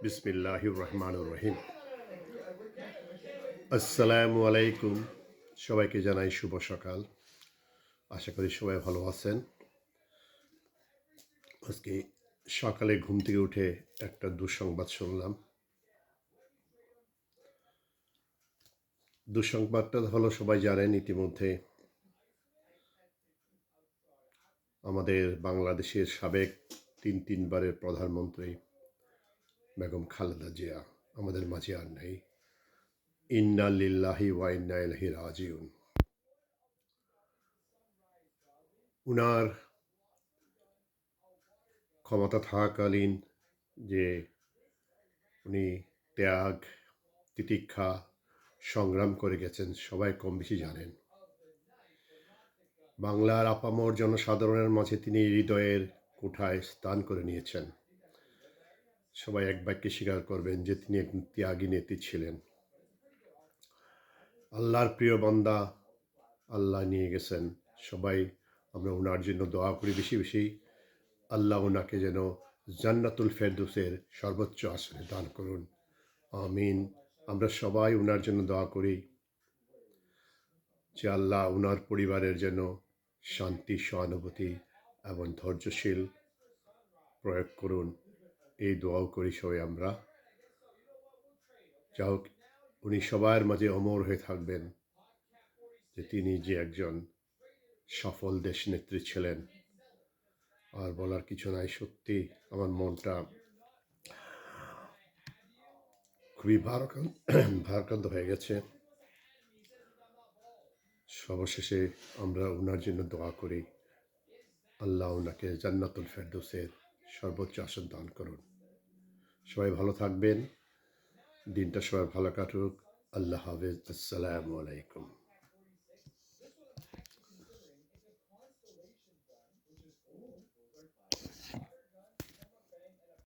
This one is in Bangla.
বিসমিল্লাহির রহমানির রহিম। আসসালামু আলাইকুম। সবাইকে জানাই শুভ সকাল। আশা করি সবাই ভালো আছেন। আজকে সকালে ঘুম থেকে উঠে একটা দুঃসংবাদ শুনলাম। দুঃসংবাদটা হলো, সবাই জানেন ইতিমধ্যে, আমাদের বাংলাদেশের সাবেক তিনবারের প্রধানমন্ত্রী বেগম খালেদা জিয়া আমাদের মাঝে আর নেই। ইন্না লিল্লাহি ওয়া ইন্না ইলাইহি রাজিউন। উনার ক্ষমতা থাকাকালীন যে উনি ত্যাগ, তিতিক্ষা, সংগ্রাম করে গেছেন, সবাই কম বেশি জানেন। বাংলার আপামর জনসাধারণের মাঝে তিনি হৃদয়ের কোঠায় স্থান করে নিয়েছেন। সবাই এক বাক্যে স্বীকার করবেন যে তিনি এক ত্যাগী নেত্রী ছিলেন। আল্লাহর প্রিয় বান্দা, আল্লাহ নিয়ে গেছেন। সবাই আমরা ওনার জন্য দোয়া করি বেশি বেশি। আল্লাহ ওনাকে যেন জান্নাতুল ফেরদৌসের সর্বোচ্চ আসনে দান করুন। আমিন। আমরা সবাই ওনার জন্য দোয়া করি যে আল্লাহ ওনার পরিবারের যেন শান্তি, সহানুভূতি এবং ধৈর্যশীল প্রয়োগ করুন। এই দোয়াও করি সবাই আমরা। যা হোক, উনি সবার মাঝে অমর হয়ে থাকবেন যে তিনি যে একজন সফল দেশনেত্রী ছিলেন। আর বলার কিছু নাই। সত্যি আমার মনটা খুবই ভারাক্রান্ত হয়ে গেছে। সর্বশেষে আমরা ওনার জন্য দোয়া করি, আল্লাহ ওনাকে জান্নাতুল ফেরদৌসের সর্বোচ্চ আসন দান করুন। সবাই ভালো থাকবেন, দিনটা সবাই ভালো কাটুক। আল্লাহ হাফেজ। আসসালামু আলাইকুম।